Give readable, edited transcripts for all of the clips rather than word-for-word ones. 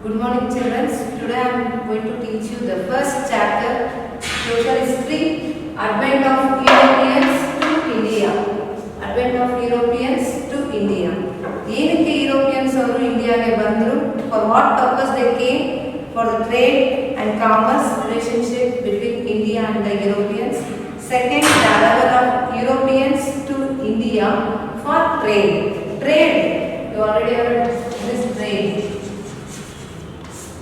Good morning, children. Today I am going to teach you the first chapter, Social History, Advent of Europeans to India. Advent of Europeans to India. ಏನಕ್ಕೆ Europeans ಅವರು ಇಂಡಿಯಾಗೆ ಬಂದರು? For what purpose they came? For the trade and commerce relationship between India and the Europeans. Second, the arrival of Europeans to India for trade. Trade. You already heard this trade.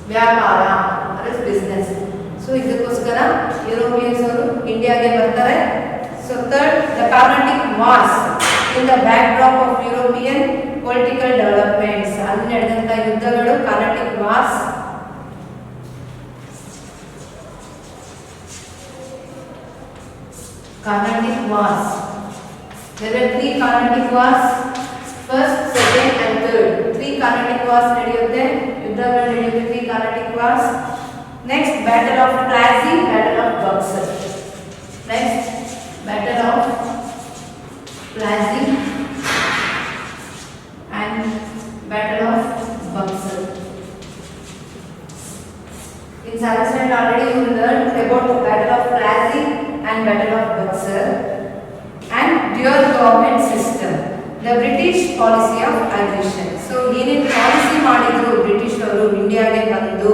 ವ್ಯಾಪಾರ ಅಂದರೆ business. So ಇದಕ್ಕೋಸ್ಕರ Europeans ಅವರು ಇಂಡಿಯಾಗೆ ಬರ್ತಾರೆ. So third, the Carnatic wars in the back drop of European political developments. ಅಲ್ಲಿ ನಡೆದಂಥ ಯುದ್ಧಗಳು Carnatic wars. Carnatic Wars. There were 3 Carnatic Wars. First, second and third. 3 Carnatic Wars ನಡೆಯುತ್ತೆ. ಯುದ್ಧಗಳು ನಡೆಯುತ್ತೆ 3 Carnatic Wars. Next, Battle of Plassey, Battle of Buxar. Next, Battle of Plassey and Battle of Buxar. In seventh standard already you learned about the Battle of Plassey and Battle of Buxar and dual government system, the British policy of aggression. So ಏನೇನು policy ಮಾಡಿದ್ರು British ಅವರು ಇಂಡಿಯಾಗೆ ಬಂದು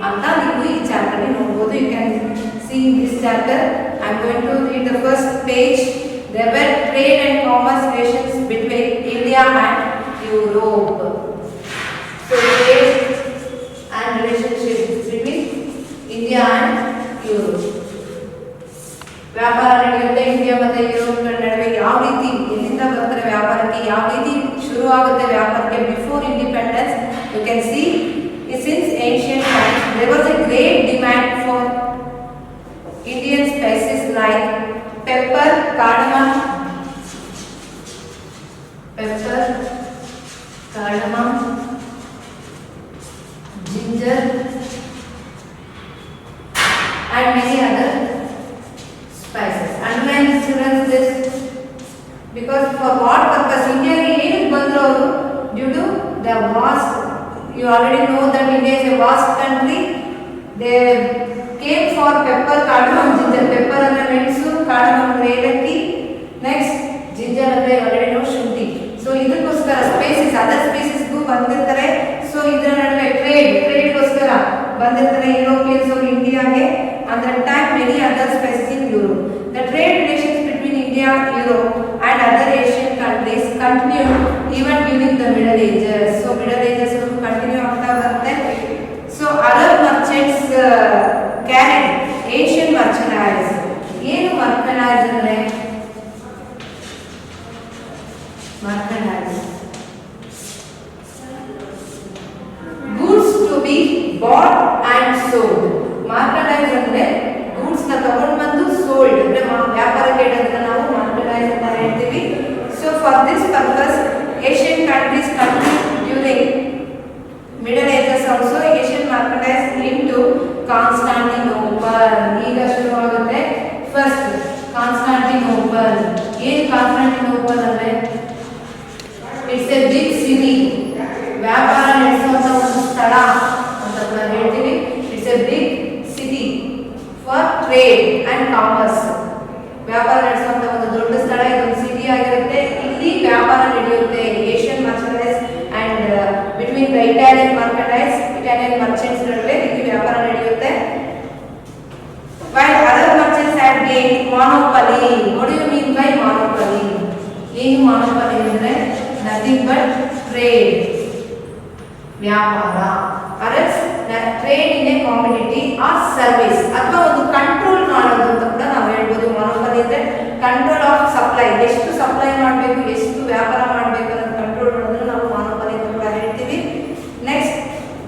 ಅಂತ ನೀವು ಈ chapter ಅಲ್ಲಿ ನೋಡಬಹುದು. You can see in this chapter. I am going to read the first page. There were trade and commerce relations between India and Europe. So trade and relationship between India and Europe. ವ್ಯಾಪಾರ ನಡೆಯುತ್ತೆ India ಮತ್ತು ಯುರೋಪ್ಗಳ ನಡುವೆ. ಯಾವ ರೀತಿ ಎಲ್ಲಿಂದ ಬರ್ತಾರೆ ವ್ಯಾಪಾರಕ್ಕೆ, ಯಾವ ರೀತಿ ಶುರು ಆಗುತ್ತೆ ವ್ಯಾಪಾರಕ್ಕೆ before independence. You can see since ancient times there was a great demand for Indian spices like pepper, cardamom, ginger and many other spices. Underline children this, because for what purpose India is ಬಂದ್ರು ಅವರು? Due to the vast, you already know that India is a vast country. They came for pepper, cardamom, ginger. Pepper ಅಂದ್ರೆ ಮೆಣಸು, cardamom ಅಂದ್ರೆ ಏಲಕ್ಕಿ, next ginger ಅಂದ್ರೆ already know ಶುಂಠಿ. So ಇದಕ್ಕೋಸ್ಕರ spaces other ಸ್ಪೇಸಸ್ಗೂ ಬಂದಿರ್ತಾರೆ. ಸೊ ಇದರ ನಡುವೆ ಟ್ರೇಡ್ಗೋಸ್ಕರ ಬಂದಿರ್ತಾರೆ ಯುರೋಪಿಯನ್ಸ್ ಅವರು ಇಂಡಿಯಾಗೆ. At that time many other spices in Europe. The trade relations between India, Europe and other Asian countries continued even during the Middle Ages. So Middle Ages will continue ಆಗ್ತಾ ಬರುತ್ತೆ. So Arab merchants carried Asian merchandise. ಏನು merchandise ಅಂದ್ರೆ? Merchandise. Goods to be bought and sold. ಮಾರ್ಕೆಟೈಸ್ ಅಂದ್ರೆ goods ನ ತಗೊಂಡು ಬಂದು sold ಅಂದ್ರೆ ವ್ಯಾಪಾರಕ್ಕೆ ಇಡೋದನ್ನ ನಾವು ಮಾರ್ಕೆಟೈಸ್ ಅಂತ ಹೇಳ್ತೀವಿ. So for this purpose Asian countries during middle ages also Asian marketise into Constantinople. ಈಗ ಶುರುವಾಗುತ್ತೆ ಫಸ್ಟ್ ಕಾನ್ಸ್ಟಾಂಟಿನೋಪಲ್. ಏನು ಕಾನ್ಸ್ಟಾಂಟಿನೋಪಲ್ ಅಂದ್ರೆ? It's a big city. ವ್ಯಾಪಾರ ನಡೆಸುವಂತ ಒಂದು ಸ್ಥಳ ಅಂತ ಕೂಡ ಹೇಳ್ತೀವಿ. It's a big city for trade and commerce. ವ್ಯಾಪಾರ ನಡೆಸುವಂತ ಒಂದು ದೊಡ್ಡ ಸ್ಥಳ, ಇದೊಂದು ಸಿಟಿ ಆಗಿರುತ್ತೆ. ಇಲ್ಲಿ ವ್ಯಾಪಾರ ನಡೆಯುತ್ತೆ Asian merchandise and between the Italian merchants ನಡುವೆ ಇಲ್ಲಿ ವ್ಯಾಪಾರ ನಡೆಯುತ್ತೆ. While other merchants had gained monopoly. What do you mean by monopoly? ಏನು monopoly ಅಂದ್ರೆ? Nothing but trade, ವ್ಯಾಪಾರ. ಅರಸ್ trade in a commodity or service, ಅಥವಾ ಒಂದು ಕಂಟ್ರೋಲ್ ಮಾಡೋದು ಅಂತ ಕೂಡ ನಾವು ಹೇಳ್ಬೋದು. ಮಾನೋಪಲಿ ಅಂದ್ರೆ ಕಂಟ್ರೋಲ್ ಆಫ್ ಸಪ್ಲೈ. ಎಷ್ಟು ಸಪ್ಲೈ ಮಾಡಬೇಕು, ಎಷ್ಟು ವ್ಯಾಪಾರ ಮಾಡಬೇಕು ಅನ್ನೋದು ಕಂಟ್ರೋಲ್ ಮಾಡೋದನ್ನ ನಾವು ಮಾನೋಪಲಿ ಅಂತ ಕೂಡ ಹೇಳ್ತೀವಿ. Next,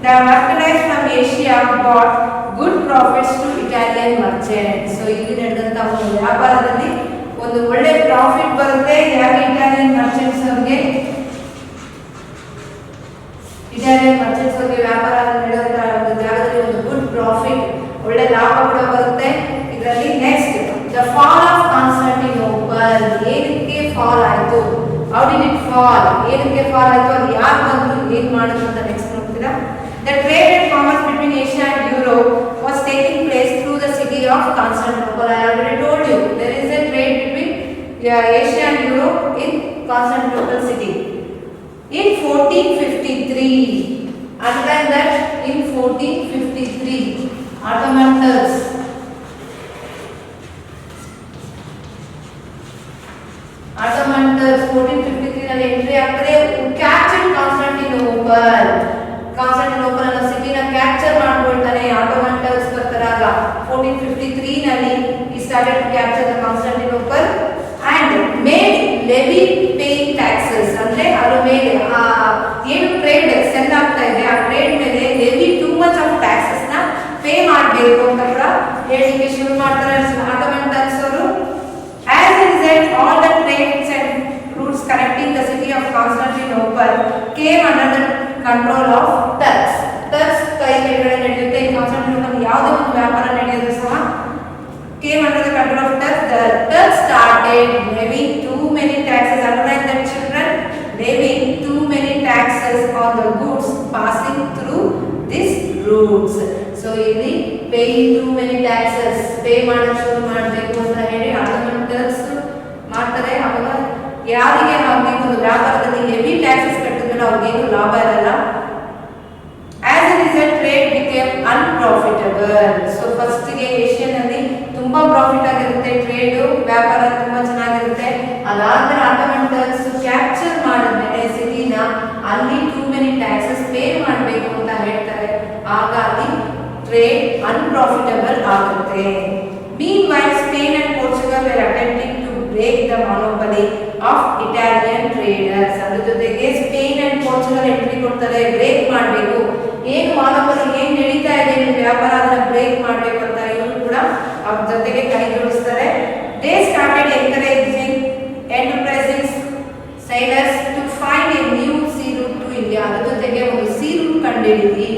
the merchandise from Asia got good profits to Italian merchants. So ಇಲ್ಲಿ ನಡೆದಂತ ಒಂದು ವ್ಯಾಪಾರದಲ್ಲಿ ಒಂದು ಒಳ್ಳೆ ಪ್ರಾಫಿಟ್ ಬರುತ್ತೆ. ಯಾಕೆ? ಇಟಾಲಿಯನ್ ಮರ್ಚೆಂಟ್ಸ್ ಅವರಿಗೆ ವ್ಯಾಪಾರ ನಡೆಯುವಂತಹ ಒಂದು ಜಾಗದಲ್ಲಿ ಒಂದು ಗುಡ್ ಪ್ರಾಫಿಟ್, ಒಳ್ಳೆ ಲಾಭ ಕೂಡ ಬರುತ್ತೆ ಇದರಲ್ಲಿ. Next, the fall of Constantinople. ಏನಕ್ಕೆ ಫಾಲ್ ಆಯಿತು? How did it fall? ಏನಕ್ಕೆ ಫಾಲ್ ಆಯಿತು? ಅದು ಯಾರು ಬಂದ್ರು, ಏನು ಮಾಡಿದ್ರು ಅಂತ ನೆಕ್ಸ್ಟ್ ನೋಡ್ತೀರಾ. The trade and commerce between Asia and Europe was taking place through the city of Constantinople. I already told you there is a trade between Asia and Europe in Constantinople city. In 1453, underline that, in 1453, Ottoman Turks. Ottoman Turks 1453 ನಲ್ಲಿ entry ಆಗ್ತಾರೆ. Captured Constantinople. Constantinople ಅನ್ನೋ ಸಿಟಿನ capture ಮಾಡ್ಕೊಳ್ತಾನೆ. Ottoman Turks ಬರ್ತಾರಾಗ 1453 ನಲ್ಲಿ he started to capture the Constantinople and made levy paying taxes. ಅಂದ್ರೆ ಅದರ ಮೇಲೆ ಏನು trade cell ಆಗ್ತಾ ಇದೆ ಆ ಟ್ರೇಡ್ ಮೇಲೆ levy too much of taxes ನ ಪೇ ಮಾಡಬೇಕು ಅಂತ ಕೂಡ ಹೇಳಿಕೆ ಶುರು ಮಾಡ್ತಾರೆ ಆಟೋಮನ್ ಟರ್ಕ್ಸ್ ಅವರು. As a result, all the trades and routes connecting the city of Constantinople came under the control of Turks. Turks ಕೈ ಕೆಳಗಡೆ ನಡೆಯುತ್ತೆ. ಈ ಕಾನ್ಸ್ಟಾಂಟಿನೋಪಲ್ ಯಾವುದೇ ಒಂದು ವ್ಯಾಪಾರ ನಡೆಯೋದು ಸಹ came under the control of Turks. The Turks started levying too many taxes. Underline that, children. Levying too many taxes on the goods passing through these routes. So ಇಲ್ಲಿ paying too many taxes, pay ಮಾಡೋದು ಶುರು ಮಾಡಬೇಕು ಅಂತ ಹೇಳಿ Ottoman Turks ಮಾಡ್ತಾರೆ. ಅವಾಗ ಯಾರಿಗೆ ಹಾಗೆ ಒಂದು ವ್ಯಾಪಾರದಲ್ಲಿ ಹೆವಿ ಟ್ಯಾಕ್ಸಸ್ ಕಟ್ಟಿದ್ರೆ ಅವ್ರಿಗೇನು ಲಾಭ ಇರಲ್ಲ. As a result, trade became unprofitable. So first ಗೆ ಏಷ್ಯನ್ ಅಲ್ಲಿ ತುಂಬಾ ಪ್ರಾಫಿಟ್ ಆಗಿರುತ್ತೆ, ಟ್ರೇಡ್ ವ್ಯಾಪಾರ ತುಂಬಾ ಚೆನ್ನಾಗಿರುತ್ತೆ. ಅದಾದ್ಮೇಲೆ ಆಟೋಮನ್ ಟರ್ಕ್ಸ್ ಕ್ಯಾಪ್ಚರ್ ಮಾಡಿದ್ಮೇಲೆ ಸಿಟಿನ ಅಲ್ಲಿ ಟೂ ಮೆನಿ ಟ್ಯಾಕ್ಸಸ್ ಪೇ ಮಾಡಬೇಕು ಅಂತ ಹೇಳ್ತಾರೆ. ಹಾಗಾಗಿ ಟ್ರೇಡ್ ಅನ್ಪ್ರಾಫಿಟಬಲ್ ಆಗುತ್ತೆ. Meanwhile, Spain and Portugal were attempting to break the monopoly of Italian traders. ಅದರ ಜೊತೆಗೆ ಸ್ಪೇನ್ ಅಂಡ್ ಪೋರ್ಚುಗಲ್ ಎಂಟ್ರಿ ಕೊಡ್ತಾರೆ, ಬ್ರೇಕ್ ಮಾಡಬೇಕು. ಏನು ಮಾನೋಪಲಿ ಏನು ನಡೀತಾ ಇದೆ ವ್ಯಾಪಾರ ಅದನ್ನ ಬ್ರೇಕ್ ಮಾಡಬೇಕು ಅಂತ ಇವರು ಕೂಡ ಅವ್ರ ಜೊತೆಗೆ ಕೈ ಜೋಡಿಸ್ತಾರೆ. They started encouraging enterprising sailors to find a new sea route to India. ಅದರ ಜೊತೆಗೆ ಒಂದು sea route ಕಂಡುಹಿಡಿಯಿರಿ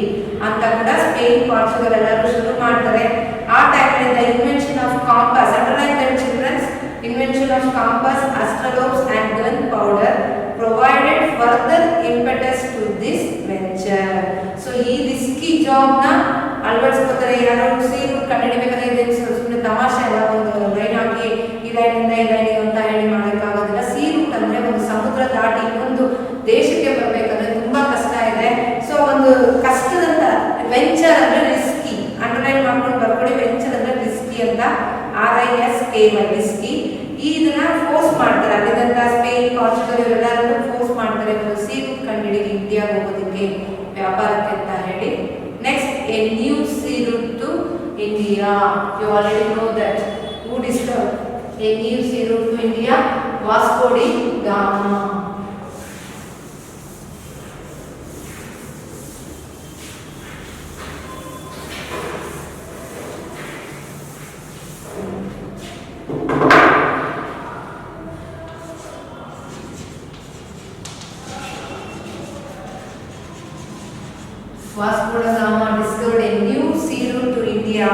ಅಂತ ಕೂಡ ಸ್ಪೇನ್ ಪೋರ್ಚುಗಲ್ ಎಲ್ಲರೂ ಶುರು ಮಾಡ್ತಾರೆ. ಆ ಟೈಮ್ನಲ್ಲಿ the invention of compass, underline that, children. Invention of compass, astrolabes and gunpowder provided further impetus to this venture. So ಈ ರಿಸ್ಕಿ ಜಾಬ್ ನ ಅಳವಡಿಸ್ಕೊತಾರೆ. ಯಾರೋ ಸೀರು ಕಂಡುಹಿಡಿಬೇಕಾದ್ರೆ ಸುಮ್ಮನೆ ತಮಾಷೆ ಅಲ್ಲ, ಒಂದು ಲೈನ್ ಹಾಕಿ ಈ ಲೈನಿಂದ ಈ ಲೈನಿಗೆ ಅಂತ ಹೇಳಿ ಮಾಡೋಕ್ಕಾಗೋದಿಲ್ಲ. ಸಿ ರೂಟ್ ಅಂದ್ರೆ ಒಂದು ಸಮುದ್ರ ದಾಟಿ ಒಂದು ದೇಶಕ್ಕೆ ಬರಬೇಕಂದ್ರೆ ತುಂಬಾ ಕಷ್ಟ ಇದೆ. ಸೊ ಒಂದು ಕಷ್ಟದಂತ ವೆಂಚರ್ ಅಂದ್ರೆ ರಿಸ್ಕಿ, ಅಂಡರ್ಲೈನ್ ಮಾಡ್ಕೊಂಡು ಬರ್ಕೊಳ್ಳಿ. ವೆಂಚರ್ ಅಂದ್ರೆ ರಿಸ್ಕಿ ಅಂತ, RISKY, ರಿಸ್ಕಿ. ಇದನ್ನ ಫೋರ್ಸ್ ಮಾಡ್ತಾರೆ, ಅಲ್ಲಿಂದ ಸ್ಪೇನ್ ಪೋರ್ಚುಗಲ್ ಇವರೆಲ್ಲರೂ ಫೋರ್ಸ್ ಮಾಡ್ತಾರೆ ಒಂದು ಸಿ ರೂಟ್ ಕಂಡುಹಿಡಿದು ಇಂಡಿಯಾಗೆ ಹೋಗೋದಕ್ಕೆ ವ್ಯಾಪಾರಕ್ಕೆ ಅಂತ ಹೇಳಿ. Next, a new sea route to India. You already know that. Who discovered a new sea route to India? Vasco da Gama. Vasco da Gama discovered a new sea route to India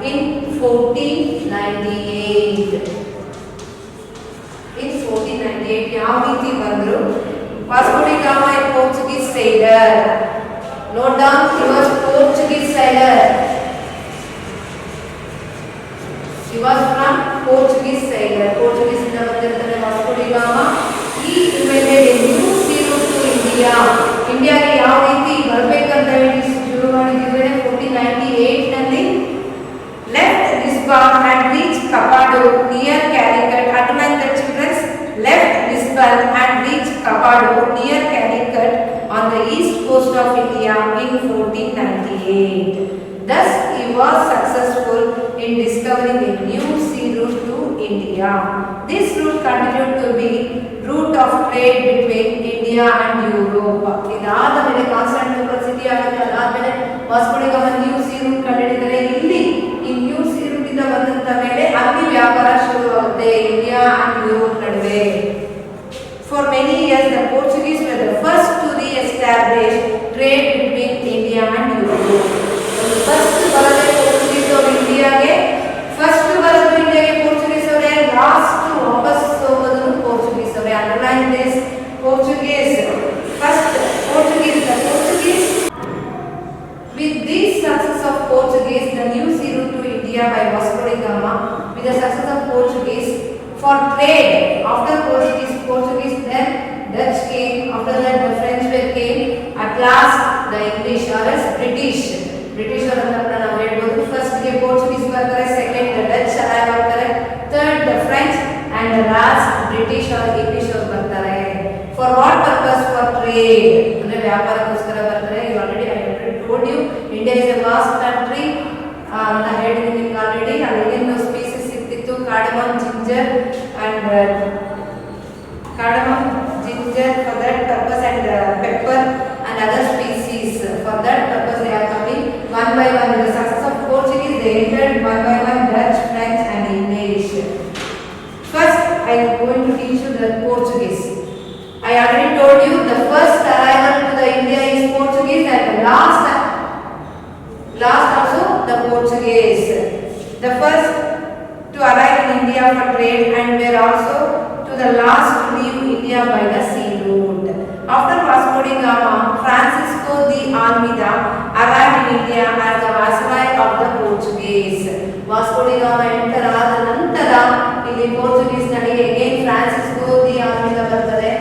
in 1498. In 1498, ಯಾವ ರೀತಿ ಬಂದ್ರು? Vasco da Gama, a Portuguese sailor. Note down, he was Portuguese sailor. He was from Portuguese sailor. Portuguese ಇಂದ ಬಂದಿರ್ತಾರೆ Vasco da Gama. He invented a new sea route to India. ಇಂಡಿಯಾಗೆ ಯಾವ ರೀತಿ ಬರಬೇಕಂತ ಹೇಳಿ ಶುರು ಮಾಡಿದ್ರೆ 1498 ನಲ್ಲಿ left Lisbon and reached Capado near Calicut. Underline the children. Left Lisbon and reached Capado near Calicut on the east coast of India in 1498. Thus, he was successful in discovering a new sea route to India. This route continued to be route of trade between India and Europe. ಇದಾದ ಮೇಲೆ Constantinople city ಆಗುತ್ತೆ. ಅದಾದ್ಮೇಲೆ Vasco da Gama new sea route ಕಂಡುಹಿಡಿದರೆ ಇಲ್ಲಿ ಈ new sea root ಇಂದ ಬಂದಂತ ಮೇಲೆ ಅಲ್ಲಿ ವ್ಯಾಪಾರ ಶುರುವಾಗುತ್ತೆ ಇಂಡಿಯಾ ಅಂಡ್ ಯುರೋಪ್ ನಡುವೆ. For many years, the Portuguese were the first to re-establish trade between India and Europe. First ಬರೋದೇ ಪೋರ್ಚುಗೀಸ್ ಅವರು ಇಂಡಿಯಾಗೆ, ಫಸ್ಟ್ ಬರೋದು ಇಂಡಿಯಾಗೆ ಪೋರ್ಚುಗೀಸ್ ಅವರೇ, ಲಾಸ್ಟ್ ವಾಪಸ್ ಹೋಗೋದು ಪೋರ್ಚುಗೀಸ್ ಅವರೇ. Underline this, Portuguese first. Portuguese India by Vasco da Gama with the success of Portuguese for trade. After Portuguese, then Dutch came. After that, the French came. At last, the English or else British. British or ನಾವು ಹೇಳ್ಬೋದು. First ಗೆ Portuguese ಬರ್ತಾರೆ, second the Dutch arrive ಆಗ್ತಾರೆ, third the French and the last British or English ಅವರು ಬರ್ತಾರೆ. For what purpose? For trade. ಅಂದ್ರೆ ವ್ಯಾಪಾರಕ್ಕೋಸ್ಕರ ಬರ್ತಾರೆ. You already I already told you India is a vast country. ನಾನು ಹೇಳಿದ್ದೀನಿ ನಿಮ್ಗೆ ಆಲ್ರೆಡಿ. ಅಲ್ಲಿನ ಸ್ಪೀಸೀಸ್ ಸಿಗ್ತಿತ್ತು, cardamom, ginger and cardamom, ginger for that purpose and pepper and other species. For that purpose they are coming one by one. With the success of Portuguese they entered one by one Dutch, French and English. First I am going to teach you the Portuguese. I already told you the first arrival to the India is Portuguese and the last also the Portuguese. The first to arrive in India for trade and were also to the last to leave India by the sea route. After Vasco da Gama, Francisco de Almeida arrived in India as the viceroy of the Portuguese. Vasco da Gama enter ಆದ ನಂತರ ಇಲ್ಲಿ Portuguese ನಲ್ಲಿ again Francisco de Almeida ಬರ್ತಾರೆ.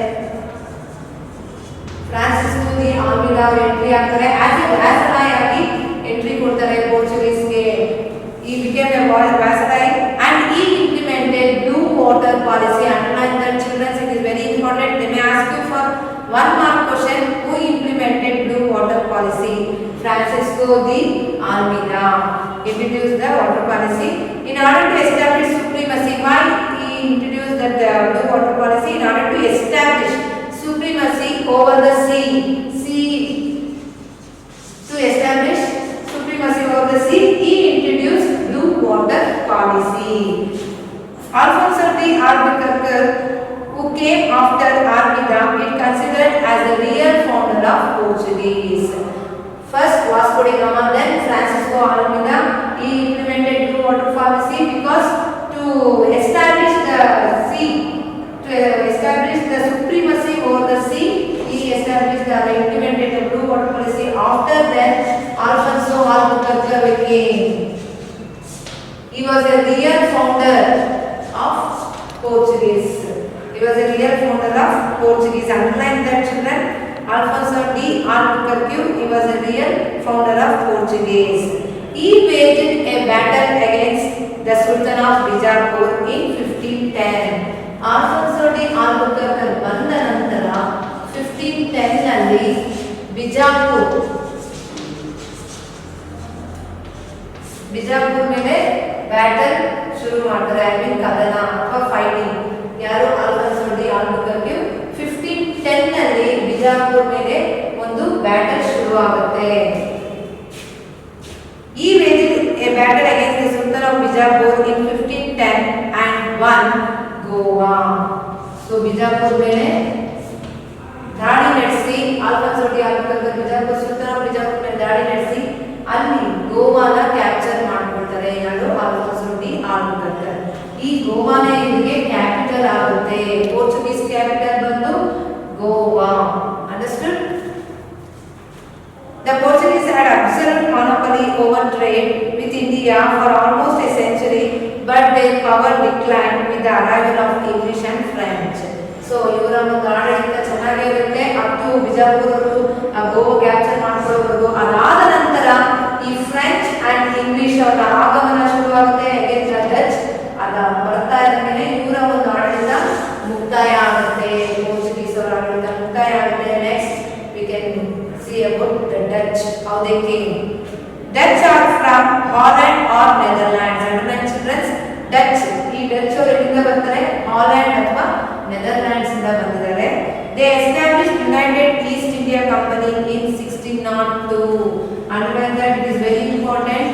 Francisco de Almeida entry ಆಗ್ತಾರೆ as a viceroy ಆಗಿ entry ಕೊಡ್ತಾರೆ ಪೋರ್ಚುಗೀಸ್ಗೆ. He became a viceroy and he implemented blue water policy. Underline that children, it is very important. They may ask you for 1 mark question, who implemented blue water policy? Francisco de Almeida introduced the water policy in order to establish supremacy. Why he introduced that blue water policy? In order to establish supremacy over the sea. To establish supremacy over the sea, he introduced blue water policy. Alfonso de Albuquerque, who came after Almeida, is considered as the real founder of Portuguese. First Vasco da Gama, then Francisco Almeida. He implemented blue water policy because to establish the sea, to establish the supremacy over the sea, he established the implemented the blue water policy. After that, Alfonso Albuquerque came. He was a real founder of Portuguese. He was a real founder of Portuguese. Underline that children. Alfonso de Albuquerque, he was a real founder of Portuguese. He waged a battle against the Sultan of Bijapur in 1510. Alfonso de Albuquerque ಬಂದ ನಂತರ 1510 ನಲ್ಲಿ ಬಿಜಾಪುರ್ ಮೇಲೆ battle ಶುರು ಮಾಡ್ತಾರೆ. I mean ಕದನ ಅಥವಾ fighting. ಯಾರು? Alfonso D ಆಲ್ಬುಕರ್ಕ್ಯು. 1510 ನಲ್ಲಿ ಬಿಜಾಪುರ್ ಮೇಲೆ ಒಂದು ಬ್ಯಾಟಲ್ ಶುರು ಆಗುತ್ತೆ. ಈ waged a battle against the Sultan of Bijapur in 1510 and won Goa. So Bijapur ಮೇಲೆ ದಾಳಿ ನಡೆಸಿ Alfonso D ಆಲ್ಬುಕರ್ಕ್ಯು Bijapur Sultan of Bijapur ಮೇಲೆ ದಾಳಿ ನಡೆಸಿ ಅಲ್ಲಿ ಗೋವಾನ ಕ್ಯಾಪ್ಚರ್ ಮಾಡ್ಕೊಳ್ತಾರೆ. ಯಾರು? Alfonso D ಆಲ್ಬುಕರ್ಕ್ಯು. ಈ ಗೋವಾನೇ ಇದಕ್ಕೆ ಕ್ಯಾಪಿಟಲ್ ಆಗುತ್ತೆ. ಪೋರ್ಚುಗೀಸ್ ಕ್ಯಾಪಿಟಲ್ ಬಂದು Goa. Understood? The Portuguese had absolute monopoly over trade with India for almost a century, but their power declined with the arrival of English and French. So ಇವರ ಒಂದು ಆಡಳಿತ ಚೆನ್ನಾಗೇ ಇರುತ್ತೆ up to ಬಿಜಾಪುರವರು Goa capture ಮಾಡ್ಕೊಳ್ಳೋವರೆಗೂ. ಅದಾದ ನಂತರ ಈ French and English ಅವರ ಆಗಮನ ಶುರುವಾಗುತ್ತೆ ಅಗೇನ್ಸ್ಟ್ ದ ಡಚ್. ಅದ ಬರ್ತಾ ಇದ್ದಂಗೆ ಇವರ ಒಂದು ಆಡಳಿತ ಮುಕ್ತಾಯ ಆಗುತ್ತೆ. ಪೋರ್ಚುಗೀಸ್ ಅವರ ಆಡಳಿತ ಮುಕ್ತಾಯ ಆಗುತ್ತೆ. Next we can see about the Dutch, how they came. Dutch are from Holland or Netherlands. Underline children, Dutch. ಈ ಡಚ್ ಅವರು ಎಲ್ಲಿಂದ ಬರ್ತಾರೆ? ಹಾಲೆಂಡ್ ಅಥವಾ ನೆದರ್ಲ್ಯಾಂಡ್ಸ್ ಇಂದ ಬಂದಿದ್ದಾರೆ. They established United East India Company in 1602. Underline that, it is very important.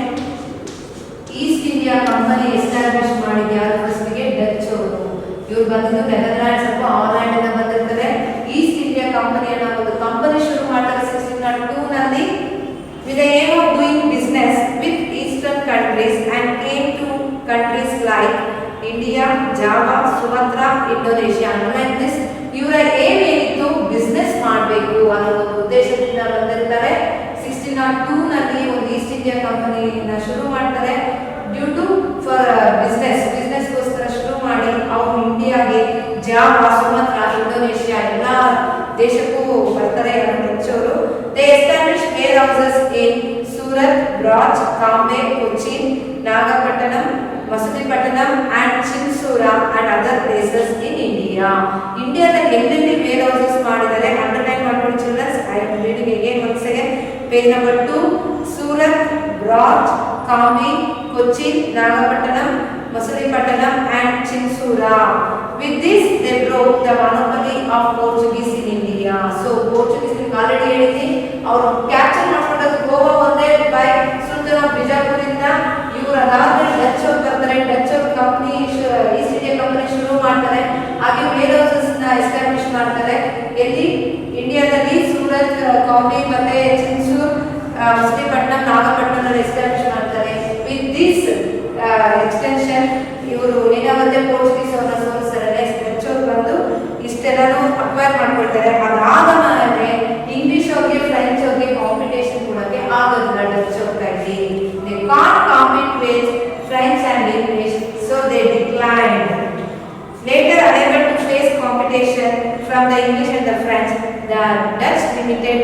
East India Company establish ಮಾಡಿದ ಯಾರು? First ಗೆ ಡಚ್ ಅವರು. ಇವರು ಬಂದಿದ್ದು ನೆದರ್ಲ್ಯಾಂಡ್ಸ್ ಅಥವಾ ಹಾಲೆಂಡ್ ಇಂದ ಬಂದಿರ್ತಾರೆ. ಈಸ್ಟ್ ಇಂಡಿಯಾ ಕಂಪನಿ ಅನ್ನೋ ಒಂದು ಕಂಪನಿ ಶುರು ಮಾಡ್ತಾರೆ 1602 ನಲ್ಲಿ with the aim of doing business with eastern countries and came to countries like India, Java, Sumatra, Indonesia. Like this, ಇವರ ಏಮ್ ಏನಿತ್ತು? ಬಿಸ್ನೆಸ್ ಮಾಡಬೇಕು ಅನ್ನೋ ಒಂದು ಉದ್ದೇಶದಿಂದ ಬಂದಿರ್ತಾರೆ. 1602 ನಲ್ಲಿ ಒಂದು ಈಸ್ಟ್ ಇಂಡಿಯಾ ಕಂಪನಿನ ಶುರು ಮಾಡ್ತಾರೆ. ಡ್ಯೂ ಟು ಫಾರ್ ಬಿಸ್ನೆಸ್ಗೋಸ್ಕರ ಶುರು ಮಾಡಿ ಅವರು ಇಂಡಿಯಾಗೆ ಜಾವಾ, ಸುಮಾತ್ರ, ಇಂಡೋನೇಷಿಯಾ ಎಲ್ಲ ದೇಶಕ್ಕೂ ಬರ್ತಾರೆ ಅವರು. They establish warehouses in Surat, Broach, Cambay, Cochin, Nagapattinam, Masulipatnam and Chinsura and other places in India. ಇಂಡಿಯಾದಲ್ಲಿ ಎಲ್ಲೆಲ್ಲಿ ವೇರ್ ಹೌಸಸ್ ಮಾಡಿದ್ದಾರೆ ಅಂಡರ್ಲೈನ್ ಮಾಡ್ಕೊಳ್ಳಿ childrens. I am reading again once again. Page number 2, Surat, Broach, Cambay, Cochin, Nagapattinam, Masulipatnam and Chinsura. With this they broke the monopoly of Portuguese in India. So Portuguese already ಹೇಳಿದ್ವಿ, ಅವರು capture ಮಾಡ್ಕೊಂಡದ್ದು Goa ಒಂದೇ by Sultan of Bijapur ಇಂದ. ಇವರು ಅದಾದ್ಮೇಲೆ ಡಚ್ ಅವ್ರು ಬರ್ತಾರೆ. ಡಚ್ ಅವ್ರ ಕಂಪನಿ ಈಸ್ಟ್ ಇಂಡಿಯಾ ಕಂಪನಿ ಶುರು ಮಾಡ್ತಾರೆ. ಹಾಗೆ ವೇರ್ ಹೌಸಸ್ ನ ಎಸ್ಟಾಬ್ಲಿಷ್ ಮಾಡ್ತಾರೆ. ಎಲ್ಲಿ? ಇಂಡಿಯಾದಲ್ಲಿ ಸೂರತ್, ಕಾಂಬಿ ಮತ್ತೆ ಚಿನ್ಸೂರ್, ಮಸೂಲಿಪಟ್ಟಣಂ, ನಾಗಪಟ್ಟಣಂ ಎಸ್ಟಾಬ್ಲಿಷ್ ಮಾಡ್ತಾರೆ. ವಿತ್ ದಿಸ್ ಎಕ್ಸ್ಟೆನ್ಷನ್ ಇವರು ಏನಾಗುತ್ತೆ, ಪೋರ್ಚುಗೀಸ್ ಅವ್ರನ್ನ ಸೋಲಿಸ್ತಾರೆ. ಡಚ್ ಅವ್ರು ಬಂದು ಇಷ್ಟೆಲ್ಲಾನು ಅಕ್ವೈರ್ ಮಾಡ್ಕೊಳ್ತಾರೆ. ಅದಾದ ಮೇಲೆ ಇಂಗ್ಲಿಷ್ ಅವ್ರಿಗೆ, ಫ್ರೆಂಚ್ ಅವ್ರಿಗೆ ಕಾಂಪಿಟೇಷನ್ ಕೊಡೋಕ್ಕೆ ಆಗೋದಿಲ್ಲ ಡಚ್ ಅವ್ರ ಕೈಲಿ. They can't compete with French and English, so they declined. Later unable to face competition from the English and the French, the Dutch limited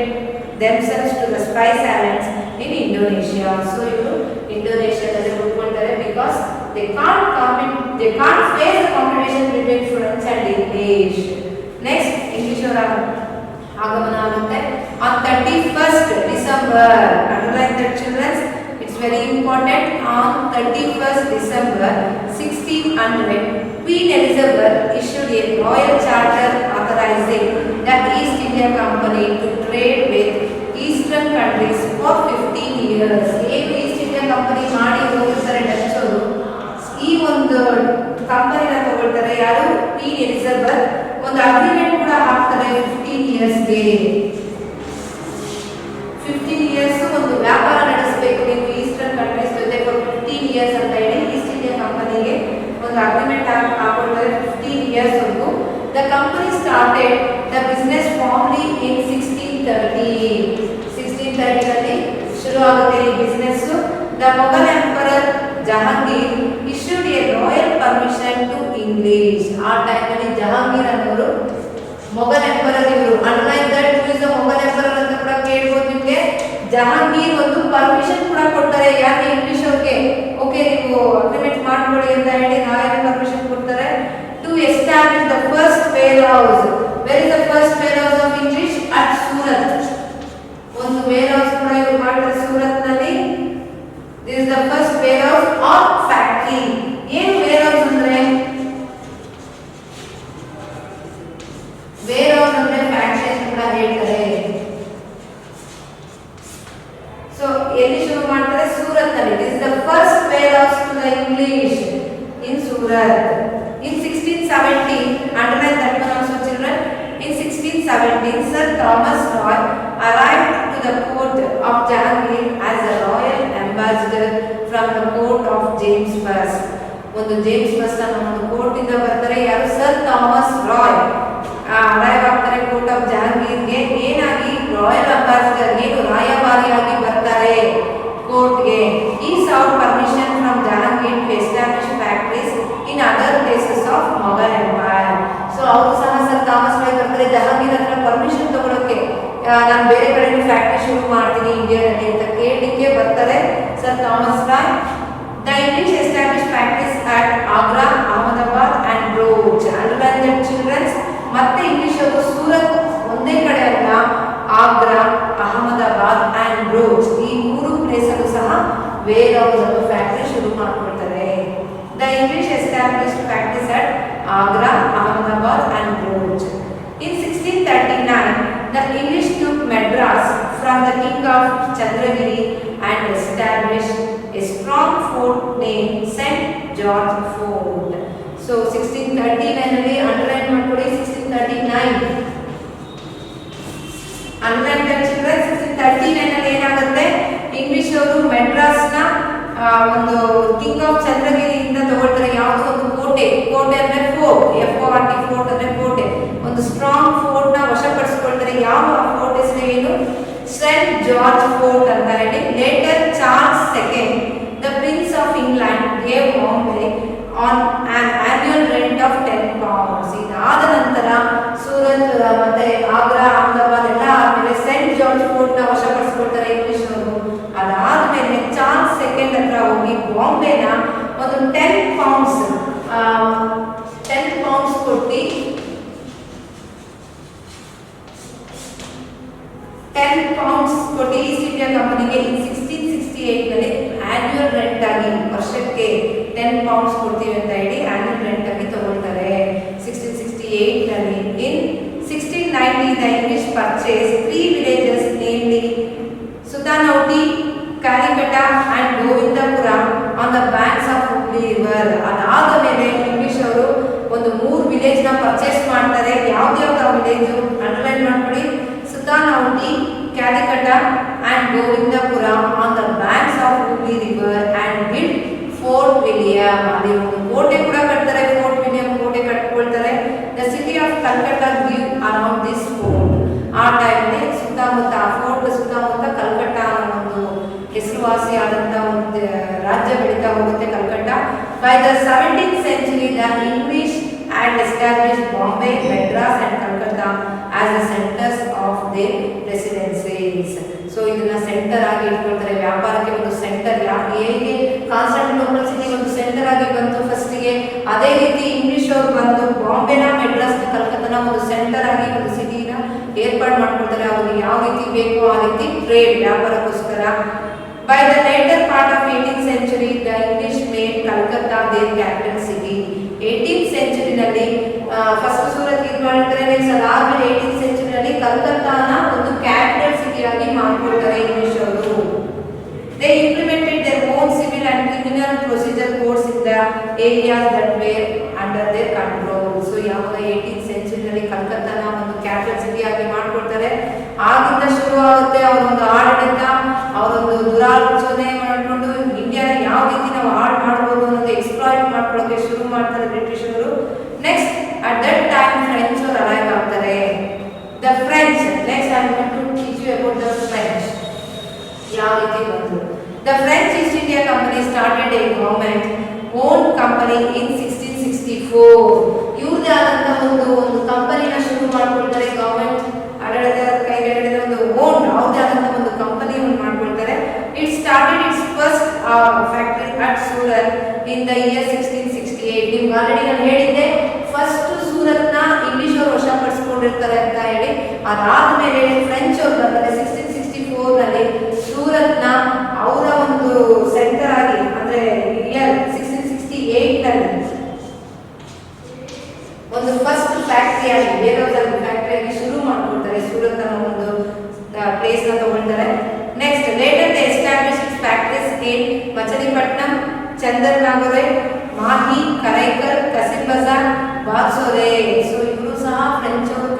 themselves to the spice islands in Indonesia. So you Indonesia ದಲ್ಲಿ ಹುಡುಕೊಂತಾರೆ because they can't face the competition between French and English. Next English ಅವರ ಆಗಮನ ಆಗುತ್ತೆ on 31st December. Underline that children, it's very important. On 31st December 1600, Queen Elizabeth issued a royal charter authorizing the East India Company to trade with eastern countries for 15 years. ಏನು East India company ಮಾಡಿ ಹೋಗಿರ್ತಾರೆ Dutch ಅವರು, ಈ ಒಂದು ಕಂಪನಿನ ತಗೊಳ್ತಾರೆ ಯಾರು? Queen Elizabeth. ಒಂದು ಅಗ್ರಿಮೆಂಟ್ ಕೂಡ ಹಾಕ್ತಾರೆ 15 ಇಯರ್ಸ್ಗೆ. 15 ಇಯರ್ಸ್ ಒಂದು ವ್ಯಾಪಾರ ನಡೆಸಬೇಕು ನೀವು ಈಸ್ಟರ್ನ್ ಕಂಟ್ರೀಸ್ ಜೊತೆ ಫಾರ್ 15 ಇಯರ್ಸ್ ಅಂತ ಹೇಳಿ ಈಸ್ಟ್ ಇಂಡಿಯಾ ಕಂಪನಿಗೆ ಒಂದು ಅಗ್ರಿಮೆಂಟ್ ಹಾಕೊಳ್ತಾರೆ 15 ಇಯರ್ಸ್ ವರೆಗೂ. The company started the business formally in 1630. 1630 ಶುರು ಆಗುತ್ತೆ ಈ business. The Mughal emperor Jahangir issued a royal permission to English. ಆ ಟೈಮಲ್ಲಿ ಜಹಾಂಗೀರ್ ಅನ್ನೋರು ಮೊಘಲ್ ಎಂಪರರ್ ಇವರು. Underline that who is the Mughal emperor ಅಂತ ಕೂಡ ಕೇಳ್ಬೋದು ನಿಮಗೆ. ಜಹಾಂಗೀರ್ ಒಂದು ಪರ್ಮಿಷನ್ ಕೂಡ ಕೊಡ್ತಾರೆ ಯಾಕೆ ಇಂಗ್ಲಿಷ್ ಅವ್ರಿಗೆ, ಓಕೆ ನೀವು ಅಗ್ರಿಮೆಂಟ್ ಮಾಡ್ಕೊಳ್ಳಿ ಅಂತ ಹೇಳಿ ನಾವೇನು ಪರ್ಮಿಷನ್ ಕೊಡ್ತಾರೆ to establish the first warehouse. Where is the first warehouse of English? At Surat. ಒಂದು ವೇರ್ ಹೌಸ್ ಕೂಡ ಇವರು ಮಾಡ್ತಾರೆ ಸೂರತ್ ನಲ್ಲಿ. This is the first warehouse or factory. ಏನು ವೇರ್ ಹೌಸ್ ಅಂದ್ರೆ? ವೇರ್ ಹೌಸ್ ಅಂದ್ರೆ ಫ್ಯಾಕ್ಟರಿ ಅಂತ ಕೂಡ ಹೇಳ್ತಾರೆ. ಸೊ ಎಲ್ಲಿ ಶುರು ಮಾಡ್ತಾರೆ? ಸೂರತ್ ನಲ್ಲಿ. This is the first warehouse to the English in Surat. In 1617, underline that one also children. In 1617, Sir Thomas Roy arrived to the court of Jahangir as a royal ambassador from the court of James I. ಒಂದು James first ಅನ್ನೋ ಒಂದು court ಇಂದ ಬರ್ತಾರೆ ಯಾರು? Sir Thomas Roe arrive ಆಗ್ತಾರೆ court of ಜಹಾಂಗೀರ್ಗೆ. ಏನಾಗಿ? Royal ambassador, ಏನು ರಾಯಭಾರಿಯಾಗಿ ಬರ್ತಾರೆ ಕೋರ್ಟ್ಗೆ. ಈ saw permission from Jahangir to establish factories in other places of Mughal empire. So ಅವರು ಸಹ ಸರ್ ಥಾಮಸ್ ರಾಯ್ ಬರ್ತಾರೆ ಜಹಾಂಗೀರ್ ಹತ್ರ ಪರ್ಮಿಷನ್ ತಗೊಳ್ಳೋಕೆ, ನಾನು ಬೇರೆ ಕಡೆ ಫ್ಯಾಕ್ಟರಿ ಶುರು ಮಾಡ್ತೀನಿ ಇಂಡಿಯಾದಲ್ಲಿ ಅಂತ ಕೇಳಲಿಕ್ಕೆ ಬರ್ತಾರೆ sir Thomas Roe. The English establish factories at Agra, Ahmedabad and Broach. Underline that childrens. ಮತ್ತೆ ಇಂಗ್ಲಿಷ್ ಅವರು ಸೂರತ್ ಒಂದೇ ಕಡೆ ಅಲ್ಲ, ಆಗ್ರಾ, ಅಹಮದಾಬಾದ್ ಅಂಡ್ ಬ್ರೋಚ್ ಈ ಮೂರು ಪ್ಲೇಸ್ ಅಲ್ಲೂ ಸಹ ವೇರ್ ಹೌಸ್ ಅಥವಾ ಫ್ಯಾಕ್ಟರಿ ಶುರು ಮಾಡ್ಕೊಳ್ತಾರೆ. The English established factories at Agra, Ahmedabad and brooch. In 1639, the English took Madras from the king of Chandragiri and established a strong fort named St. George Fort. So 1639 ಅಲ್ಲಿ underline ಮಾಡ್ಕೊಳ್ಳಿ 1639. Underline that children. 1639 ಅಲ್ಲಿ ಏನಾಗುತ್ತೆ? English ಅವರು ಮೆಡ್ರಾಸ್ ನ ಒಂದು king of ಚಂದ್ರಗಿರಿಯಿಂದ ತಗೊಳ್ತಾರೆ. ಯಾವುದೋ ಒಂದು ಕೋಟೆ ಅಂದ್ರೆ ಫೋರ್ಟ್, FORT ಫೋರ್ಟ್ ಅಂದ್ರೆ ಕೋಟೆ. ಒಂದು ಸ್ಟ್ರಾಂಗ್ ಫೋರ್ಟ್ ನ ವಶಪಡಿಸಿಕೊಳ್ತಾರೆ. ಯಾವ ಫೋರ್ಟ್ ಹೆಸರು ಏನು? ಸೆಂಟ್ ಜಾರ್ಜ್ ಫೋರ್ಟ್ ಅಂತ ಹೇಳಿ. Later Charles II, the prince of England, ಬಾಂಬೆನ ಒಂದು 10 ಪೌಂಡ್ಸ್ ಕೊಟ್ಟು 10 ಪೌಂಡ್ಸ್ ಕೊಟ್ಟು ಈಸ್ಟ್ ಇಂಡಿಯಾ ಕಂಪನಿಗೆ 1668 ನಲ್ಲಿ ಆನ್ಯುವಲ್ ರೆಂಟ್ ಆಗಿ ವರ್ಷಕ್ಕೆ 10 ಪೌಂಡ್ಸ್ ಕೊಡ್ತೀವಿ ಅಂತ ಹೇಳಿ ಆನ್ಯುವಲ್ ರೆಂಟ್ ಆಗಿ ತಗೊಳ್ತಾರೆ 1668 ನಲ್ಲಿ. ಇನ್ 1690 the English purchased 3 villages namely Sutanauti, Kalikata and Govindapura on the banks of Hooghly river. ಅದಾದ ಮೇಲೆ ಇಂಗ್ಲಿಷ್ ಅವರು ಒಂದು 3 ವಿಲೇಜ್ ನ ಪರ್ಚೇಸ್ ಮಾಡ್ತಾರೆ. ಯಾವ್ಯಾವ ವಿಲೇಜ್ ಅಂಡರ್ಲೈನ್ ಮಾಡ್ಕೊಳ್ಳಿ. Sutanauti, Kalikata and Govindapura on the banks of Hooghly river and built Fort William. ಅಲ್ಲಿ ಒಂದು ಕೋಟೆ ಕೂಡ ಕಟ್ತಾರೆ. ಫೋರ್ಟ್ ವಿಲಿಯಂ ಕೋಟೆ ಕಟ್ಕೊಳ್ತಾರೆ. The city of Calcutta grew around this fort. ಆ ಟೈಮ್ನಲ್ಲಿ ಸುತ್ತಮುತ್ತ ಫೋರ್ಟ್ ಸುತ್ತಮುತ್ತ ಕಲ್ಕಟ್ಟ ಅನ್ನೋ ಒಂದು ಹೆಸರುವಾಸಿಯಾದಂಥ ಒಂದು ರಾಜ್ಯ ಬೆಳೀತಾ ಹೋಗುತ್ತೆ Kalkatta. By the 17th century the English had established Bombay, Madras and Calcutta as the centers of their residencies. So ಇದನ್ನ ಸೆಂಟರ್ ಆಗಿ ಇಟ್ಕೊಳ್ತಾರೆ. ವ್ಯಾಪಾರಕ್ಕೆ ಒಂದು ಸೆಂಟರ್ ಹೇಗೆ ಕಾನ್ಸ್ಟಾಂಟಿನೋಪಲ್ ಸಿಟಿ ಒಂದು ಸೆಂಟರ್ ಆಗಿ ಬಂತು ಫಸ್ಟಿಗೆ, ಅದೇ ರೀತಿ ಇಂಗ್ಲಿಷ್ ಅವರು ಬಂದು ಬಾಂಬೆನ ಮೆಡ್ರಾಸ್ ಕಲ್ಕತ್ತಾನ ಒಂದು ಸೆಂಟರ್ ಆಗಿ ಒಂದು ಸಿಟಿನ ಏರ್ಪಾಡು ಮಾಡ್ಕೊಳ್ತಾರೆ. ಅವ್ರಿಗೆ ಯಾವ ರೀತಿ ಬೇಕೋ ಆ ರೀತಿ trade ವ್ಯಾಪಾರಕ್ಕೋಸ್ಕರ. By the later part of 18th century the English made Calcutta their capital city. 18th century ನಲ್ಲಿ ಫಸ್ಟ್ ಸೂರತ್ ಇದು ಮಾಡಿರ್ತಾರೆ. ನೆಕ್ಸ್ಟ್ ಅದಾದ್ಮೇಲೆ 18th century ನಲ್ಲಿ ಕಲ್ಕತ್ತಾನ ಒಂದು ಕ್ಯಾಪಿಟಲ್ ಸಿಟಿ ಆಗಿ ಮಾಡ್ಕೊಳ್ತಾರೆ ಇಂಗ್ಲಿಷ್ ಅವರು. They implemented their own civil and criminal procedure codes in the areas that were under their control. So ಯಾವಾಗ 18th century ನಲ್ಲಿ ಕಲ್ಕತ್ತಾನ ಒಂದು ಕ್ಯಾಪಿಟಲ್ ಸಿಟಿ ಆಗಿ ಮಾಡ್ಕೊಳ್ತಾರೆ, ಆಗಿಂದ ಶುರು ಆಗುತ್ತೆ ಅವರ ಒಂದು ಆಡಳಿತ, ಅವರೊಂದು ದುರಾಲೋಚನೆ ಮಾಡಿಕೊಂಡು ಇಂಡಿಯಾನ ಯಾವ ರೀತಿ ನಾವು ಹಾಳು ಮಾಡ್ಬೋದು ಅನ್ನೋದು ಎಕ್ಸ್ಪ್ಲಾಯ್ಟ್ ಮಾಡ್ಕೊಳ್ಳೋಕೆ ಶುರು ಮಾಡ್ತಾರೆ ಬ್ರಿಟಿಷರು. Next at that time French ಅವರು ಅರೈವ್ ಆಗ್ತಾರೆ. The French next I want to teach you about the French ಯಾವ ರೀತಿ ಬಂತು. The French East India company started a government own company in 1664. ಇವ್ರದೇ ಆದಂತ ಒಂದು ಕಂಪನಿನ ಶುರು ಮಾಡ್ಕೊಳ್ತಾರೆ. ಗವರ್ಮೆಂಟ್ ಆಡಳಿತ ಕೈಗೆಳೆದ ಒಂದು ಓನ್ ಯಾವುದೇ ಆದಂತ ಒಂದು ಕಂಪನಿಯನ್ನು ಮಾಡ್ಕೊಳ್ತಾರೆ. It started it's first factory at Surat in the year 1668. ನಿಮ್ಗೆ ಆಲ್ರೆಡಿ ನಾನು ಹೇಳಿದ್ದೆ ಫಸ್ಟ್ ಸೂರತ್ನ ಇಂಗ್ಲಿಷ್ ಅವರು ವಶಪಡಿಸ್ಕೊಂಡಿರ್ತಾರೆ ಅಂತ ಹೇಳಿ. ಅದಾದ್ಮೇಲೆ ಫ್ರೆಂಚ್ ಅವರು ಬರ್ತಾರೆ 1664 ನಲ್ಲಿ ಸೂರತ್ನ ಅವರ ಒಂದು ಸೆಂಟರ್ ಆಗಿ ಅಂದ್ರೆ ಇಯರ್ 1668 ನಲ್ಲಿ ಒಂದು ಫಸ್ಟ್ ಫ್ಯಾಕ್ಟರಿ ಆಗಿ ಬೇರೆಯವ್ರ ಫ್ಯಾಕ್ಟರಿ ಆಗಿ ಶುರು ಮಾಡ್ಕೊಳ್ತಾರೆ. ಸೂರತ್ ಅನ್ನೋ ಒಂದು ಪ್ಲೇಸ್ ನ ತಗೊಳ್ತಾರೆ. Next later they establish its factories in Machilipatnam, Chandernagore, Mahe, Karaikal, Kasim Bazar, Balasore. So ಇವರು ಸಹ ಫ್ರೆಂಚ್ ಅವರು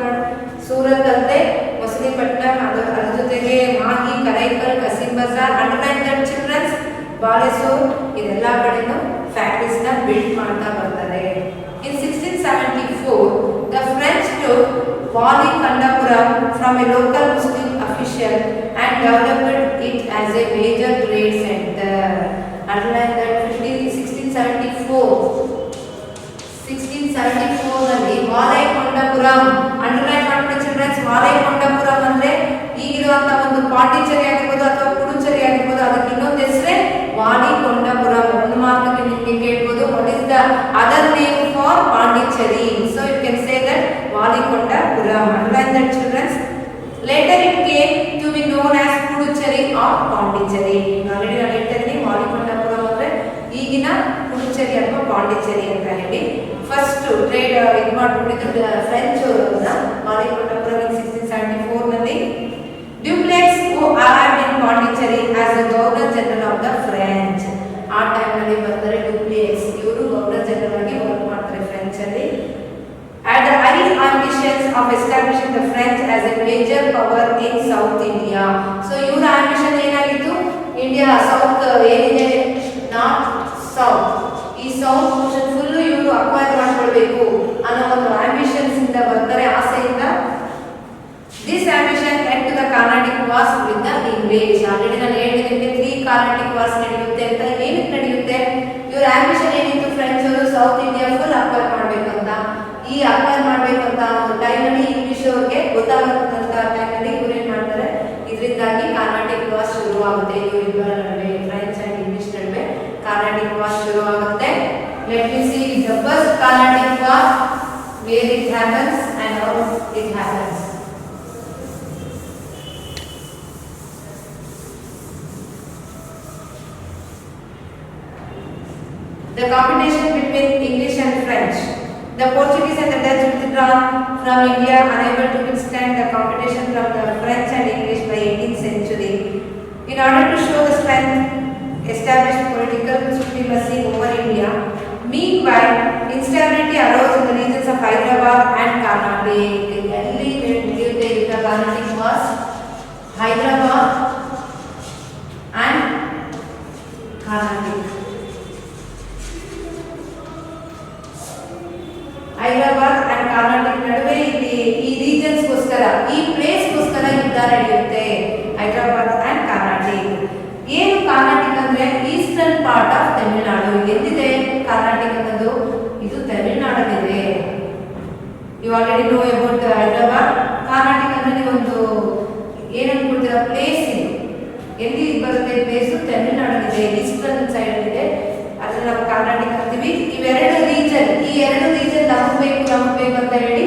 ಸೂರತ್ ಅಲ್ಲದೆ ಮಚಲಿಪಟ್ಟಣಂ ಅದರ ಜೊತೆಗೆ Mahe, Karaikal, Kasim Bazar, underline that childrens, Balasore ಇದೆಲ್ಲ ಕಡೆನೂ ಫ್ಯಾಕ್ಟರೀಸ್ ನ ಬಿಲ್ಡ್ ಮಾಡ್ತಾ ಬರ್ತಾರೆ. In 1674, the French took Wali Kandapuram from a local Muslim official and developed it as a major trade center. Underline that 1674 ನಲ್ಲಿ ವಾಲೈ ಕೊಂಡಪುರಂ ಅಂಡರ್ಲೈನ್ ಮಾಡ್ಕೊಳ್ಳಿ ಚಿಲ್ಡ್ರನ್ಸ್. ವಾಲೈ ಕೊಂಡಪುರಂ ಅಂದ್ರೆ ಈಗಿರುವಂತ ಒಂದು ಪಾಂಡಿಚೇರಿ ಆಗಿರ್ಬೋದು ಅಥವಾ ಪುಡುಚೇರಿ ಆಗಿರ್ಬೋದು, ಅದಕ್ಕೆ ಇನ್ನೊಂದು ಹೆಸರೇ ವಾಲಿ ಕೊಂಡಪುರಂ. ಒಂದು ಮಾರ್ಕ್ಗೆ ನಿಮಗೆ ಕೇಳ್ಬೋದು what is the other name for Pondicherry. So you can say that Vali Kondapuram. Underline that childrens. Later it came to be known as Puducherry or Pondicherry. Already ನಾನು ಹೇಳ್ತಾ ಇದ್ದೀನಿ ವಾಲಿ ಕೊಂಡಪುರಂ ಅಂದ್ರೆ ಈಗಿನ ಪುಡುಚೇರಿ ಅಥವಾ ಪಾಂಡಿಚೇರಿ ಅಂತ ಹೇಳಿ. ಫಸ್ಟ್ ಟ್ರೇಡ್ ಇದು ಮಾಡ್ಕೊಂಡಿದ್ದು ಫ್ರೆಂಚ್ ಅವರನ್ನ ವಾಲಿ ಕೊಂಡಪುರಂ 1674 ನಲ್ಲಿ. Duplex who arrived in Pondicherry as the governor general of the French. ಆ ಟೈಮ್ ನಲ್ಲಿ ಬರ್ತಾರೆ ಡ್ಯೂಪ್ಲೆಕ್ಸ್. ಇವರು ಗವರ್ನರ್ ಜನರಲ್ ಆಗಿ ವರ್ಕ್ ಮಾಡ್ತಾರೆ ಫ್ರೆಂಚ್ ಅಲ್ಲಿ. At the high ambitions of establishing the French as a major power in South India. So ಇವರ ambition ಏನಾಗಿತ್ತು? India south ಏನಿದೆ ನಾರ್ತ್ ಸೌತ್, ಈ ಸೌತ್ ಪೋರ್ಷನ್ ಫುಲ್ ಇವರು ಅಕ್ವೈರ್ ಮಾಡ್ಕೊಳ್ಬೇಕು ಅನ್ನೋ ಒಂದು ಆಂಬಿಷನ್ಸ್ ಇಂದ ಬರ್ತಾರೆ, ಆಸೆಯಿಂದ. This ambition led to the Carnatic Wars with the English. Already ನಾನು ಹೇಳಿದ್ರೆ 3 Carnatic Wars ನಡೆಯುತ್ತೆ ಅಂತ. ಏನಕ್ಕೆ ನಡೆಯುತ್ತೆ? ಇವರ ಆಂಬಿಷನ್ ಏನಿತ್ತು? ಫ್ರೆಂಚ್ ಅವರು ಸೌತ್ ಇಂಡಿಯಾ ಫುಲ್ ಅಕ್ವೈರ್ ಮಾಡ್ಬೇಕಂತ. ಈ ಅಕ್ವೈರ್ ಮಾಡ್ಬೇಕಂತ ಒಂದು ಟೈಮಲ್ಲಿ ಇಂಗ್ಲಿಷ್ ಅವ್ರಿಗೆ ಗೊತ್ತಾಗಂತ ಟೈಮಲ್ಲಿ ಇವ್ರು ಏನ್ ಮಾಡ್ತಾರೆ, ಇದರಿಂದಾಗಿ ಕಾರ್ನಾಟಿಕ್ ವಾರ್ ಶುರು ಆಗುತ್ತೆ. ಇವರಿಬ್ಬರ ನಡುವೆ ಫ್ರೆಂಚ್ ಅಂಡ್ ಇಂಗ್ಲಿಷ್ ನಡುವೆ Carnatic happens and how it happens. The competition between English and French. The Portuguese and the Dutch withdrawn from India, unable to withstand the competition from the French and English by 18th century. In order to show the strength, established political supremacy over India. Meanwhile, instability arose in the regions of Hyderabad and Carnatic. Early the Carnatic was Hyderabad and Carnatic. Hyderabad and Karnataka ನಡುವೆ ಈ regions ಗೋಸ್ಕರ ಈ place ಗೋಸ್ಕರ ಯುದ್ಧ ನಡೆಯುತ್ತೆ. Hyderabad and Karnataka. ಏನು ಕರ್ನಾಟಕ ಅಂದ್ರೆ eastern part of Tamil Nadu. ಎಲ್ಲಿದೆ ಕರ್ನಾಟಕ ಅನ್ನೋದು? ಇದು ತಮಿಳುನಾಡಲ್ಲಿದೆ. You already know about Hyderabad. Karnataka ಅಂದ್ರೆ ಒಂದು ಏನು ಅನ್ಕೊಳ್ತೀರಾ? ಪ್ಲೇಸ್ ಇದು ಎಲ್ಲಿ ಬರುತ್ತೆ? ಪ್ಲೇಸ್ ತಮಿಳುನಾಡಲ್ಲಿದೆ, ಈಸ್ಟರ್ನ್ ಸೈಡ್ ಇದೆ. ಅದನ್ನ ನಾವು ಕರ್ನಾಟಕ ಅಂತೀವಿ. ಇವೆರಡು ರೀಜನ್, ಈ ಎರಡು ರೀಜನ್ ನಮಗೆ ಬೇಕು ಅಂತ ಹೇಳಿ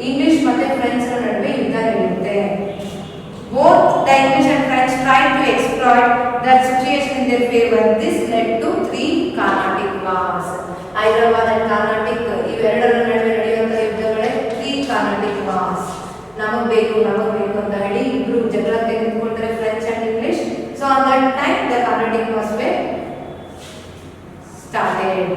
ಇಂಗ್ಲಿಷ್ ಮತ್ತೆ ಫ್ರೆಂಚ್ ನಡುವೆ ಯುದ್ಧ ನಡೆಯುತ್ತೆ. Both the English and French tried to exploit that situation in their favor. This led to 3 Carnatic wars. Hyderabad and Karnataka ಇವೆರಡರ ನಡುವೆ ನಡೆಯುವಂತ ಯುದ್ಧಗಳೇ 3 Carnatic wars. ನಮಗೆ ಬೇಕು ಅಂತ ಹೇಳಿ ಇಬ್ರು ಜಗಳ ತೆಗೆದುಕೊಳ್ತಾರೆ, French and English. So on that time the Carnatic wars were started.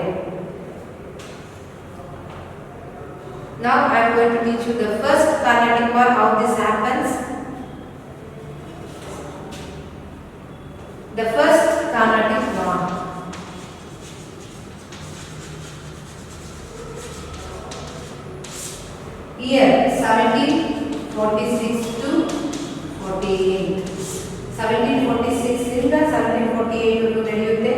Now I am going to teach you the first Carnatic war, how this happens. The first Carnatic war. Year 1746 to 48. 1746 ಇಂದ 1748 ವರೆಗೂ ನಡೆಯುತ್ತೆ.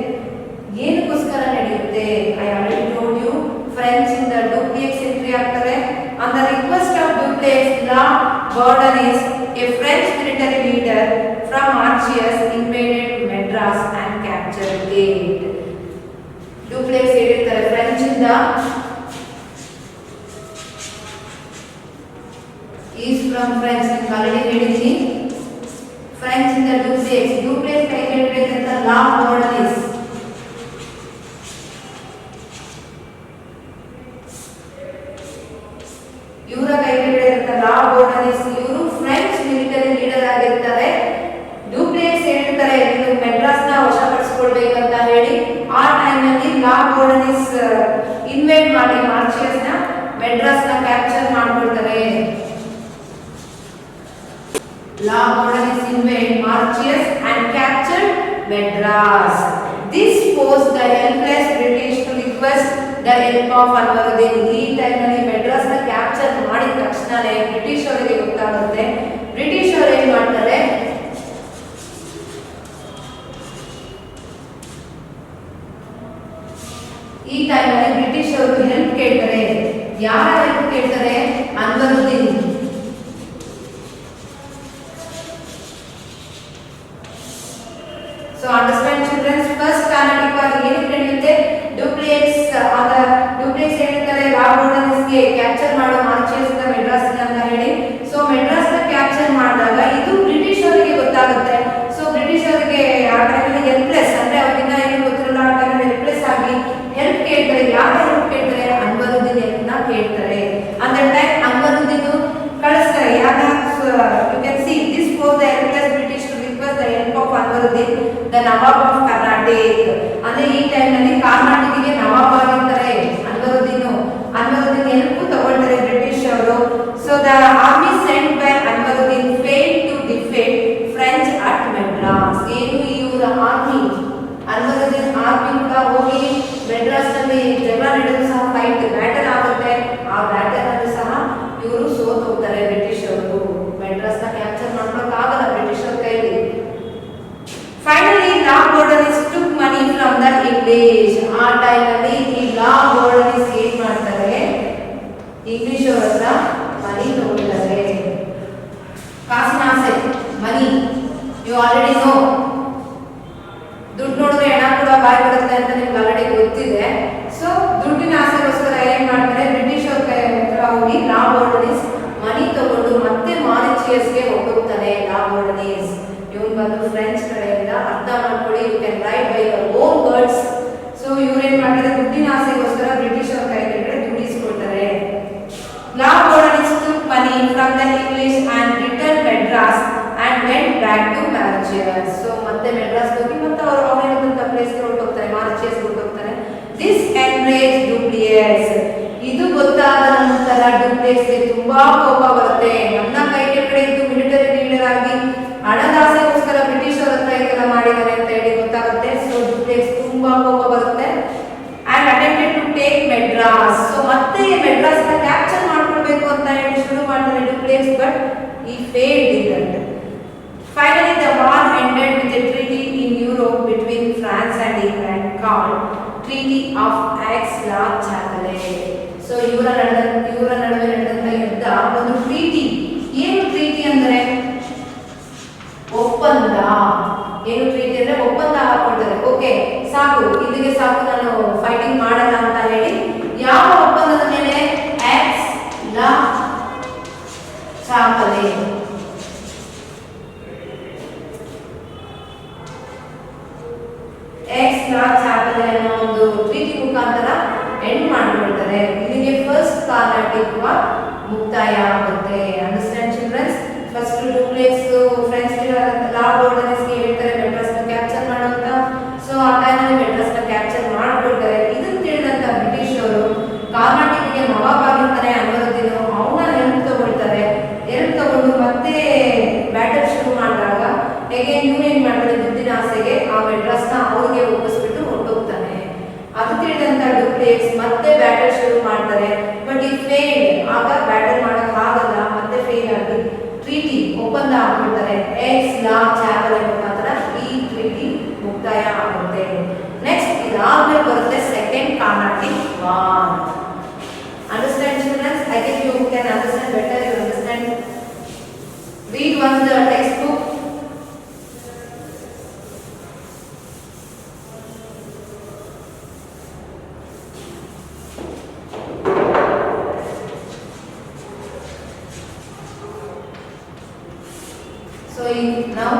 ಏನಕ್ಕೋಸ್ಕರ ನಡೆಯುತ್ತೆ? I already told you. French ಇಂದ Dupleix entry ಆಗ್ತಾರೆ. On the request of Dupleix, Lord Bourdonnais, a French military leader from Mauritius, invaded Madras and captured it. Dupleix ಹೇಳಿರ್ತಾರೆ French ಇಂದ is from French. ನಿಮ್ಗೆ ಆಲ್ರೆಡಿ ಹೇಳಿದ್ದೀನಿ. ಫ್ರೆಂಚ್ ಇಂದ Dupleix ಕೈ ಹಿಡಿಬೇಕಂತ Lord Bourdonnais. ಇವರ ಕೈಗಳಿರುವಂತ ಲಾರ್ಡ್ ಬಾರ್ಡನಿಸ್, ಇವರು ಫ್ರೆಂಚ್ ಮಿಲಿಟರಿ ಲೀಡರ್ ಆಗಿರ್ತಾರೆ. ಡುಪ್ಲೆಕ್ಸ್ ಹೇಳ್ತಾರೆ ನೀವು ಮೆಡ್ರಾಸ್ ನ ವಶಪಡಿಸಿಕೊಳ್ಬೇಕಂತ ಹೇಳಿ. ಆ ಟೈಮ್ ಅಲ್ಲಿ ಲಾರ್ಡ್ ಬಾರ್ಡನಿಸ್ ಇನ್ವೇಡ್ ಮಾಡಿ ಮಾರ್ಚಿಯಸ್ ನ ಮೆಡ್ರಾಸ್ ನ ಕ್ಯಾಪ್ಚರ್ ಮಾಡ್ಕೊಳ್ತಾರೆ. Lord Bourdonnais invade Mauritius and captured Madras. This forced the helpless British to request the help of Anwaruddin. ಈ ಟೈಮ್ ಅಲ್ಲಿ ಮೆಡ್ರಾಸ್ ನ ಕ್ಯಾಪ್ಚರ್ ಮಾಡಿದ ತಕ್ಷಣನೇ ಬ್ರಿಟಿಷ್ ಅವರಿಗೆ ಗೊತ್ತಾಗುತ್ತೆ. ಬ್ರಿಟಿಷ್ ಅವರು ಏನ್ ಮಾಡ್ತಾರೆ? ಈ ಟೈಮ್ ಅಲ್ಲಿ ಬ್ರಿಟಿಷ್ ಅವರು ಹೆಲ್ಪ್ ಕೇಳ್ತಾರೆ. ಯಾರ ಹೆಲ್ಪ್ ಕೇಳ್ತಾರೆ? Anwaruddin. So understand children, first Carnatic war ಏನಕ್ಕೆ ನಡೆಯುತ್ತೆ? ಡುಪ್ಲೆಕ್ಸ್ ಹೇಳ್ತಾರೆ ಲಾರ್ಡ್ ಬಾರ್ಡನಿಸ್ ಗೆ ಕ್ಯಾಪ್ಚರ್ ಮಾಡೋ ಮಾರ್ಚಿಯಸ್ ನ ಮೆಡ್ರಾಸ್ ಅಂತ ಹೇಳಿ. ಸೊ ಮೆಡ್ರಾಸ್ ನ ಕ್ಯಾಪ್ಚರ್ ಮಾಡಿದಾಗ ಇದು ಬ್ರಿಟಿಷ್ ಅವರಿಗೆ ಗೊತ್ತಾಗುತ್ತೆ. ಸೊ ಬ್ರಿಟಿಷ್ ಅವರಿಗೆ ಆ ಟೈಮಲ್ಲಿ ಹೆಲ್ಪ್ಲೆಸ್ ಅಂದ್ರೆ ಅವ್ರಿಗಿನ್ನ ಏನು ಗೊತ್ತಿರಲ್ಲ. ಆ ಟೈಮಲ್ಲಿ ಹೆಲ್ಪ್ಲೆಸ್ ಆಗಿ ಹೆಲ್ಪ್ ಕೇಳ್ತಾರೆ. ಯಾರ ಹೆಲ್ಪ್ ಕೇಳ್ತಾರೆ? ಅನ್ವರುದ್ದೀನ್ ಹೆಲ್ಪ್ನ ಕೇಳ್ತಾರೆ. ಅಂದ ಟೈಮ್ ಅನ್ವರುದ್ದೀನ್ ಕಳಿಸ್ತಾರೆ. ಯಾರ you can see this for the helpless British to request the help of Anwaruddin the nawab of Karnataka. ಅಂದ್ರೆ ಈ ಟೈಮ್ ನಲ್ಲಿ ಕರ್ನಾಟಕಕ್ಕೆ ನವಾಬ್ ಆಗಿರ್ತಾರೆ ಅನ್ವರುದ್ದೀನ್. ಅನ್ವರುದ್ದೀನ್ ಹೆಲ್ಪ್ ತಗೊಳ್ತಾರೆ ಬ್ರಿಟಿಷ್ ಅವರು. So the army sent by Anwaruddin failed to defeat French at Madras. ಏನು ಇವರ ಆರ್ಮಿ, ಅನ್ವರುದ್ದೀನ್ ಆರ್ಮಿ ಕೂಡ ಹೋಗಿ ಮೆಡ್ರಾಸ್ ನಲ್ಲಿ ಜಗಳ ನಡೆದು ಸಹ ಫೈಟ್ ಬ್ಯಾಟಲ್ ಆಗುತ್ತೆ. ಆ ಬ್ಯಾಟಲ್ ಅಲ್ಲೂ ಸಹ ಇವರು ಸೋತ್ ಹೋಗ್ತಾರೆ ಬ್ರಿಟಿಷ್ ಅವರು. ಮೆಡ್ರಾಸ್ ನ ಕ್ಯಾಪ್ಚರ್ ಮಾಡ್ಕೊಳಕ್ ಆಗಲ್ಲ ಬ್ರಿಟಿಷ್ ಅವ್ರ ಕೈಲಿ. Finally, Lord Bordanis took money from the English. ಆ ಟೈಮ್ ಅಲ್ಲಿ ಈ ಲಾರ್ಡ್ ಬಾರ್ಡನಿಸ್ ಏನ್ ಮಾಡ್ತಾರೆ? ಇಂಗ್ಲಿಷ್ ಅವರ ಹತ್ರ ಮನಿ ತಗೊಳ್ತಾರೆ. ಕಾಸಿನ ಆಸೆ, ಮನಿ. You already no. ದುಡ್ಡು ನೋಡಿದ್ರೆ ಹಣ ಕೂಡ ಬಾಯಿ ಬರುತ್ತೆ ಅಂತ ನಿಮ್ಗೆ ಆಲ್ರೆಡಿ ಗೊತ್ತಿದೆ. ಸೊ ದುಡ್ಡಿನ ಆಸೆಗೋಸ್ಕರ ಏನ್ ಮಾಡ್ತಾರೆ? ಬ್ರಿಟಿಷ್ ಅವ್ರ ಹೋಗಿ ಲಾಬೋರ್ಡನೀಸ್ ಮನಿ ತಗೊಂಡು ಮತ್ತೆ ಮಾರಿಚಿಯಸ್ಗೆ ಹೋಗ್ತಾನೆ. ಲಾಬೋರ್ಡನೀಸ್ ಇವನು ಬಂದು ಫ್ರೆಂಚ್ ಕಡೆಯಿಂದ, ಅರ್ಥ ಮಾಡ್ಕೊಳ್ಳಿ, you can write by your own words. So ಇವ್ರೇನ್ ಮಾಡಿದ್ರೆ ದುಡ್ಡಿನ ಆಸೆಗೋಸ್ಕರ ಬ್ರಿಟಿಷ್ ಅವ್ರ ಕೈ ಕೆಳಗಡೆ ದುಡ್ಡಿಸ್ಕೊಳ್ತಾರೆ. ಲಾಬೋರ್ಡನೀಸ್ took money from the English and returned Madras and went back to Mauritius. So ಮತ್ತೆ ಮೆಡ್ರಾಸ್ ಹೋಗಿ ಮತ್ತೆ ಅವರು ಅವರಿರುವಂತ ಪ್ಲೇಸ್ ಗೆ ಹೊರಟೋಗ್ತಾರೆ, ಮಾರಿಚಿಯಸ್ ಹೊರಟೋಗ್ತಾರೆ. ದಿಸ್ ಎನ್ರೇಜ್ ಡುಪ್ಲಿಯಸ್. ಇದು ಗೊತ್ತಾದ ನಂತರ ಡುಪ್ಲಿಯಸ್ ಗೆ ತುಂಬಾ ಕೋಪ ಬರುತ್ತೆ. ನನ್ನ ಕೈ ಕೆಳಗಡೆ ಇದ್ದು ಮಿಲಿಟರಿ ಲೀಡರ್ ಆಗಿ ಹಣದ ಆಸೆಗೋಸ್ಕರ ಬ್ರಿಟಿಷ್ ಅವರ ಹತ್ರ ಇದೆಲ್ಲ ಮಾಡಿದ್ದಾರೆ ಅಂತ ಹೇಳಿ ಗೊತ್ತಾಗುತ್ತೆ. ಸೊ ಡುಪ್ಲಿಯಸ್ ತುಂಬಾ ಕೋಪ ಬರುತ್ತೆ. and attempted to take Madras. So ಮತ್ತೆ ಮೆಡ್ರಾಸ್ ನ ಕ್ಯಾಪ್ಚರ್ ಮಾಡ್ಕೊಳ್ಬೇಕು ಅಂತ ಹೇಳಿ ಶುರು ಮಾಡ್ತಾರೆ ಡುಪ್ಲಿಯಸ್, but he failed in that. Finally the war ended with a treaty in Europe between France and England called Treaty of Aix-la-Chapelle. So ಇವರ ನಡುವೆ ನಡೆದಂತ ಯುದ್ಧ ಒಂದು ಟ್ರೀಟಿ. ಏನು ಟ್ರೀಟಿ ಅಂದ್ರೆ ಒಪ್ಪಂದ. ಏನು ಟ್ರೀಟಿ ಅಂದ್ರೆ ಒಪ್ಪಂದ ಹಾಕೊಳ್ತಾರೆ. ಓಕೆ ಸಾಕು, ಇಲ್ಲಿಗೆ ಸಾಕು, ನಾನು ಫೈಟಿಂಗ್ ಮಾಡಲ್ಲ ಅಂತ ಹೇಳಿ. ಯಾವ ಒಪ್ಪಂದದ ಮೇಲೆ? Aix-la-Chapelle. Aix-la-Chapelle ಅನ್ನೋ ಒಂದು ಟ್ರೀಟಿ ಮುಖಾಂತರ ಎಂಡ್ ಮಾಡ್ಕೊಳ್ತಾರೆ. ಇಲ್ಲಿಗೆ ಫಸ್ಟ್ ಕಾರ್ನಾಟಿಕ್ ವಾರ್ ಮುಕ್ತಾಯ ಆಗುತ್ತೆ. Understand childrens? First Dupleix French La Bourdonnais ಗೆ ಹೇಳ್ತಾರೆ ಮೆಡ್ರಾಸ್ ನ ಕ್ಯಾಪ್ಚರ್ ಮಾಡುವಂತ. ಸೊ ಆ ಟೈಮಲ್ಲಿ ಮೆಡ್ರಾಸ್ ನ ಕ್ಯಾಪ್ಚರ್ ಮಾಡ್ಕೊಳ್ತಾರೆ. ಇದನ್ನ ತಿಳಿದಂತ ಬ್ರಿಟಿಷ್ ಅವರು ಕಾರ್ನಾಟಿಕ್ ಗೆ ನವಾಬ್ ಆಗಿರ್ತಾನೆ ಅನ್ವರುದ್ದೀನ್, ಅವನ ಹೆಲ್ಪ್ ತಗೊಳ್ತಾರೆ. ಹೆಲ್ಪ್ ತಗೊಂಡು ಮತ್ತೆ ಬ್ಯಾಟಲ್ ಶುರು ಮಾಡಿದಾಗ ಹೇಗೆ ಏನ್ ಮಾಡ್ತಾರೆ, ದುಡ್ಡಿನ ಆಸೆಗೆ ಆ ಮೆಡ್ರಾಸ್ ನ ಅವ್ರಿಗೆ ಒಪ್ಪಿಸ್ಬಿಟ್ಟು ಹೊರಟೋಗ್ತಾನೆ. ಅದು ತಿಳಿದಂತ ಡುಪ್ಲಿಯಸ್ ಮತ್ತೆ ಬ್ಯಾಟಲ್ ಶುರು ಮಾಡ್ತಾರೆ. ಬಟ್ ಈ ಫೇಲ್, ಆಗ ಬ್ಯಾಟಲ್ ಮಾಡಕ್ ಆಗಲ್ಲ, ಮತ್ತೆ ಫೇಲ್ ಆಗಿ ಟ್ರೀಟಿ ಒಪ್ಪಂದ ಆಗ್ಬಿಡ್ತಾರೆ. Aix-la-Chapelle ಮುಖಾಂತರ ಈ ಟ್ರೀಟಿ ಮುಕ್ತಾಯ ಆಗುತ್ತೆ. ನೆಕ್ಸ್ಟ್ ಇದಾದ್ಮೇಲೆ ಬರುತ್ತೆ second Carnatic war. Understand childrens? I think you can understand better. You understand? read once the textbook. So now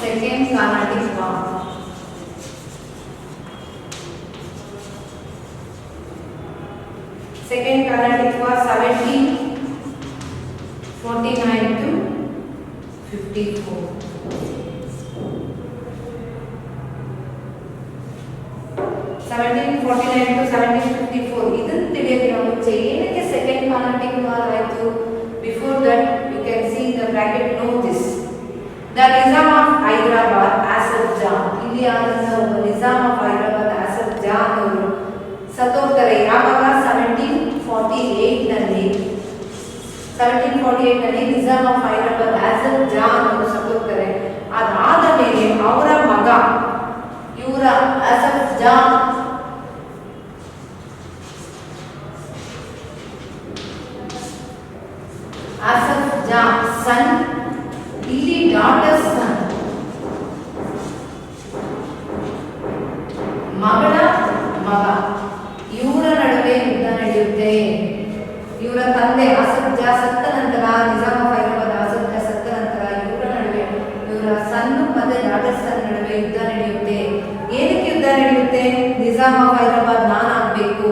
second Carnatic War. Second Carnatic War 1749 to 54. 1749 to 1754. ಇದನ್ನು ತಿಳಿಯೋಕೆ ಮುಂಚೆ ಏನಕ್ಕೆ ಸೆಕೆಂಡ್ ಕಾರ್ನಾಟಿಕ್ ವಾರ್ ಆಯಿತು? Before that you can see the bracket, know this. The Nizam of Hyderabad, Asaf Jan. ಇಲ್ಲಿ ಆದಂತ ಒಬ್ಬ Nizam of Hyderabad Asaf Jan ಅವರು ಸತ್ತೋಗ್ತಾರೆ. ಯಾವಾಗ? 1748 ನಲ್ಲಿ. 1748 ನಲ್ಲಿ ನಿಜಾಮ್ ಆಫ್ ಹೈದರಾಬಾದ್ ಆಸಫ್ ಜಾನ್ ಅವರು ಸತ್ತೋಗ್ತಾರೆ. ಅದಾದ ಮೇಲೆ ಅವರ ಮಗ ಇವರ ಆಸಫ್ ಜಾನ್ ಸನ್, ಇಲ್ಲಿ ಡಾಟರ್ ಸನ್, ಮಗಳ ಮಗ, ಇವರ ನಡುವೆ ಯುದ್ಧ ನಡೆಯುತ್ತೆ. ಇವರ ತಂದೆ ಆಸಫ್ ಜಾ ಸತ್ತ ನಂತರ, ನಿಜಾಮ್ ಆಫ್ ಹೈದರಾಬಾದ್ ಆಸಫ್ ಜಾ ಸತ್ತ ನಂತರ ಇವರ ನಡುವೆ, ಇವರ ಸನ್ ಮತ್ತೆ ಡಾಟರ್ ಸನ್ ನಡುವೆ ಯುದ್ಧ ನಡೆಯುತ್ತೆ. ಏನಕ್ಕೆ ಯುದ್ಧ ನಡೆಯುತ್ತೆ? ನಿಜಾಮ್ ಆಫ್ ಹೈದರಾಬಾದ್ ನಾನ್ ಆಗ್ಬೇಕು,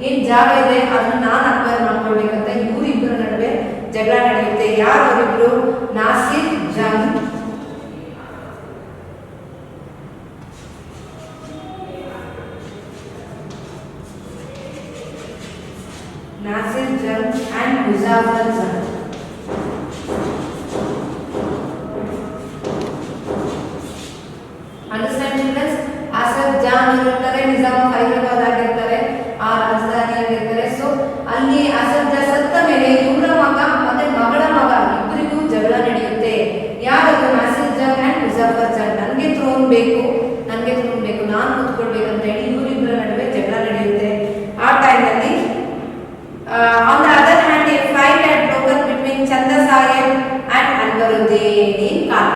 ಏನ್ ಜಾಗ ಇದೆ ಅದನ್ನ ನಾನ್ ಅಕ್ವೈರ್ ಮಾಡ್ಕೊಳ್ಬೇಕಂತ ಇವರಿಬ್ಬರ ನಡುವೆ ಜಗಳ ನಡೆಯುತ್ತೆ. ಯಾರು ಅವರಿಬ್ರು? Nasir Jang and Muzaffar Jang. Understand children? Asaf Jan ಇರ್ತಾರೆ, ನಿಜಾಮ್ ಆಫ್ ಹೈದರಾಬಾದ್ ಆಗಿರ್ತಾರೆ, ಆ ರಾಜಧಾನಿ ಆಗಿರ್ತಾರೆ. ಸೊ ಅಲ್ಲಿ ಆಸಫ್ ಜಾ ಸತ್ತ ಮೇಲೆ ಇವರ ಮಗ ಮತ್ತೆ ಮಗಳ ಮಗ ಇಬ್ಬರಿಗೂ ಜಗಳ ನಡೆಯುತ್ತೆ. ಯಾರದು? ನಾಸಿರ್ ಜಂಗ್ ಅಂಡ್ ಮುಜಾಫರ್ ಜಂಗ್. ನನಗೆ ಥ್ರೋನ್ ಬೇಕು, ನಾನು ಕೂತ್ಕೊಳ್ಬೇಕಂತ ಹೇಳಿ ಇವರಿಬ್ಬರ ನಡುವೆ ಜಗಳ ನಡೆಯುತ್ತೆ. ಆ ಟೈಮಲ್ಲಿ on the other hand a fight had broken between Chanda Sahib and Anwaruddin in